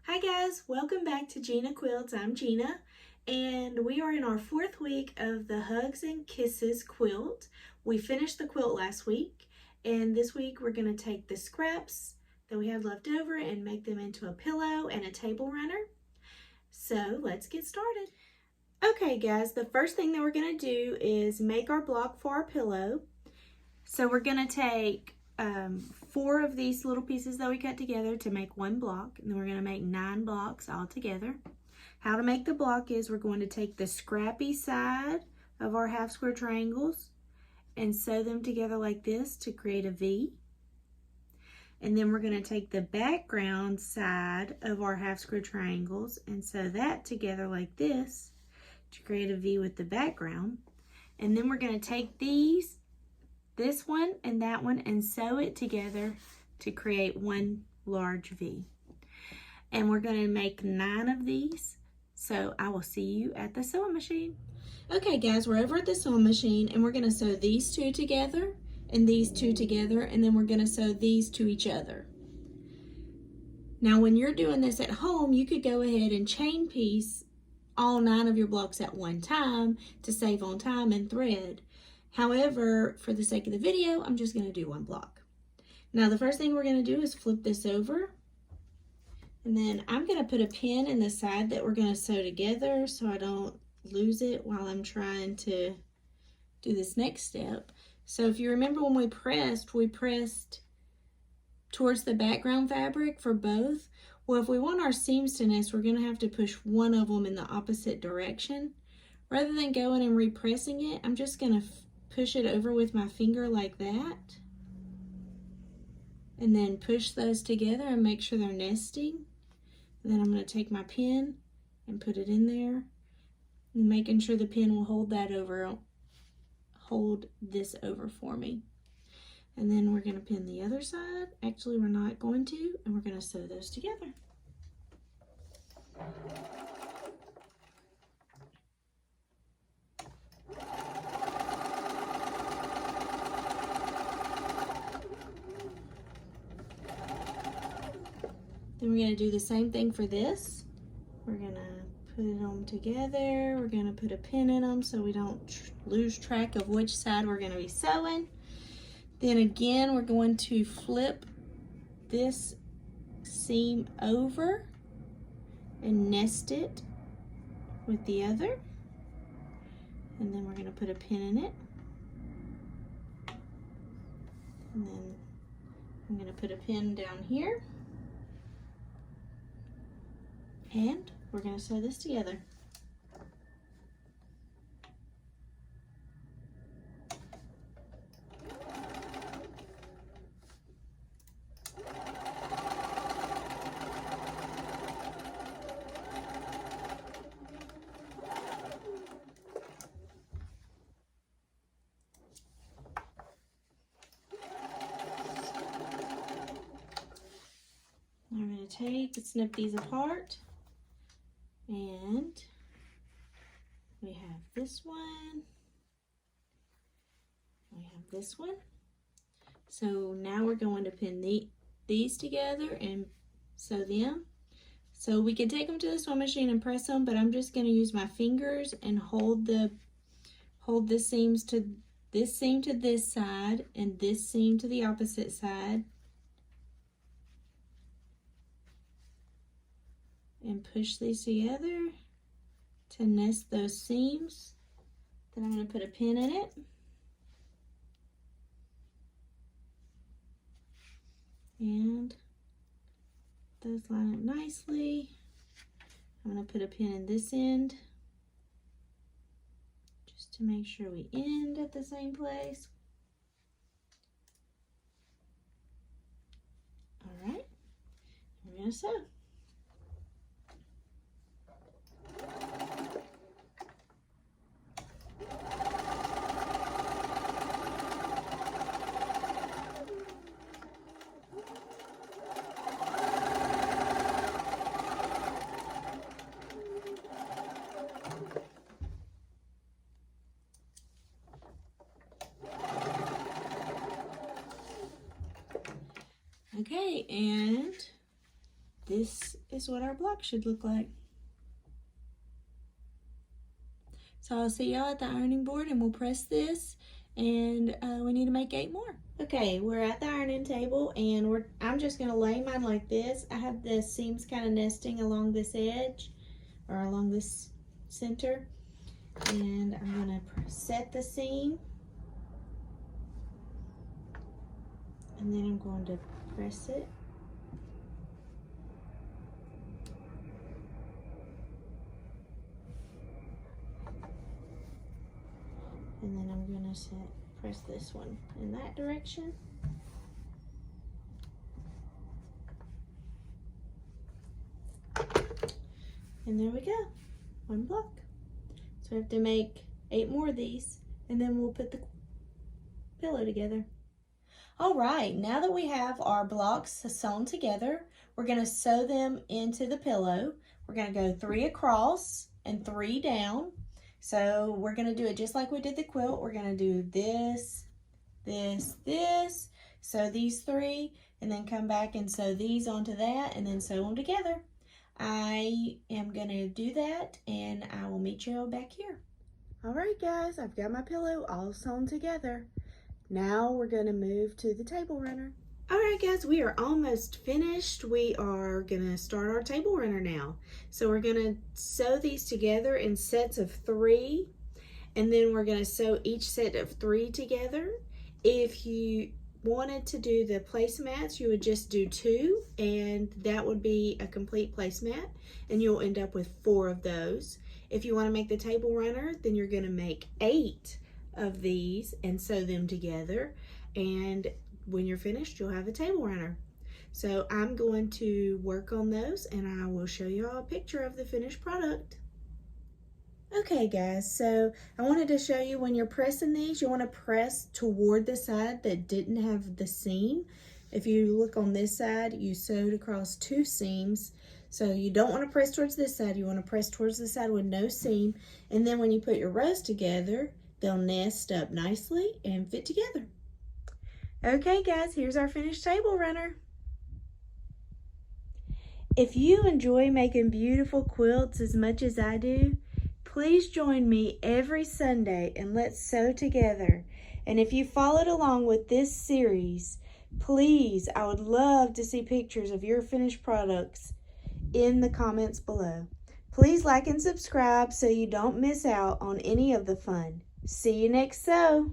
Hi guys, welcome back to Gina Quilts. I'm Gina and we are in our 4th week of the Hugs and Kisses quilt. We finished the quilt last week and this week we're going to take the scraps that we had left over and make them into a pillow and a table runner. So let's get started. Okay guys, the first thing that we're going to do is make our block for our pillow. So we're going to take 4 of these little pieces that we cut together to make one block, and then we're going to make 9 blocks all together. How to make the block is we're going to take the scrappy side of our half square triangles and sew them together like this to create a V. And then we're going to take the background side of our half square triangles and sew that together like this to create a V with the background. And then we're going to take this one and that one and sew it together to create one large V. And we're going to make 9 of these. So I will see you at the sewing machine. Okay guys, we're over at the sewing machine and we're going to sew these 2 together and these 2 together, and then we're going to sew these to each other. Now when you're doing this at home, you could go ahead and chain piece all 9 of your blocks at one time to save on time and thread. However, for the sake of the video, I'm just going to do one block. Now the first thing we're going to do is flip this over. And then I'm going to put a pin in the side that we're going to sew together so I don't lose it while I'm trying to do this next step. So if you remember when we pressed towards the background fabric for both. Well, if we want our seams to nest, we're going to have to push one of them in the opposite direction. Rather than going and repressing it, I'm just going to push it over with my finger like that, and then push those together and make sure they're nesting. And then I'm going to take my pin and put it in there, and making sure the pin will hold this over for me. And then we're going to pin the other side. Actually, we're not going to, and we're going to sew those together. Then we're going to do the same thing for this. We're going to put them together. We're going to put a pin in them so we don't lose track of which side we're going to be sewing. Then again, we're going to flip this seam over and nest it with the other. And then we're going to put a pin in it. And then I'm going to put a pin down here. And we're going to sew this together. I'm going to snip these apart. And we have this one, we have this one. So now we're going to pin these together and sew them. So we could take them to the sewing machine and press them, but I'm just going to use my fingers and hold this seam to this side and this seam to the opposite side. And push these together to nest those seams. Then I'm going to put a pin in it. And those line up nicely. I'm going to put a pin in this end just to make sure we end at the same place. All right, we're going to sew. Okay, and this is what our block should look like. So I'll see y'all at the ironing board, and we'll press this, and we need to make 8 more. Okay, we're at the ironing table, and I'm just gonna lay mine like this. I have the seams kind of nesting along this edge, or along this center, and I'm gonna set the seam, and then I'm going to press it. And then I'm gonna press this one in that direction. And there we go, 1 block. So I have to make 8 more of these, and then we'll put the pillow together. All right, now that we have our blocks sewn together, we're gonna sew them into the pillow. We're gonna go 3 across and 3 down. So we're gonna do it just like we did the quilt. We're gonna do this, this, this, sew these 3, and then come back and sew these onto that, and then sew them together. I am gonna do that, and I will meet you all back here. All right, guys, I've got my pillow all sewn together. Now we're gonna move to the table runner. All right, guys, we are almost finished. We are gonna start our table runner now. So we're gonna sew these together in sets of 3, and then we're gonna sew each set of 3 together. If you wanted to do the placemats, you would just do 2, and that would be a complete placemat, and you'll end up with 4 of those. If you want to make the table runner, then you're gonna make 8 of these and sew them together, and when you're finished, you'll have a table runner. So I'm going to work on those, and I will show you all a picture of the finished product. Okay, guys, so I wanted to show you when you're pressing these, you want to press toward the side that didn't have the seam. If you look on this side, you sewed across 2 seams. So you don't want to press towards this side, you want to press towards the side with no seam. And then when you put your rows together, they'll nest up nicely and fit together. Okay, guys, here's our finished table runner. If you enjoy making beautiful quilts as much as I do, please join me every Sunday and let's sew together. And if you followed along with this series, please, I would love to see pictures of your finished products in the comments below. Please like and subscribe so you don't miss out on any of the fun. See you next sew.